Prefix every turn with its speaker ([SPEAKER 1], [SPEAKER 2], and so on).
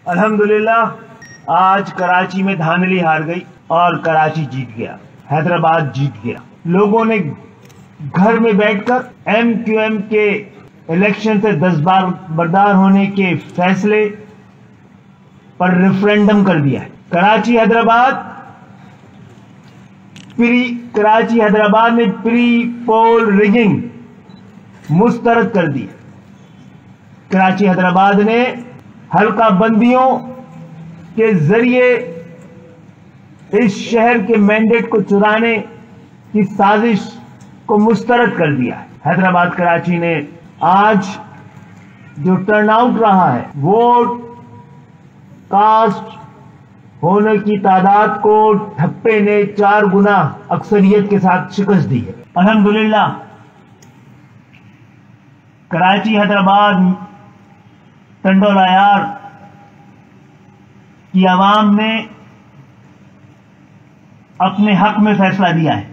[SPEAKER 1] अल्हम्दुलिल्लाह आज कराची में धांधली हार गई और कराची जीत गया, हैदराबाद जीत गया। लोगों ने घर में बैठकर MQM के इलेक्शन से 10 बार बरदार होने के फैसले पर रेफरेंडम कर दिया है। कराची हैदराबाद में प्री पोल रिगिंग मुस्तरद कर दी। कराची हैदराबाद ने हल्का बंदियों के जरिए इस शहर के मैंडेट को चुराने की साजिश को मुस्तरद कर दिया है। हैदराबाद कराची ने आज जो टर्नआउट रहा है, वोट कास्ट होने की तादाद को ठप्पे ने 4 गुना अक्सरियत के साथ शिकस्त दी है। अल्हम्दुलिल्लाह कराची हैदराबाद टंडोलायार की आवाम ने अपने हक में फैसला दिया है।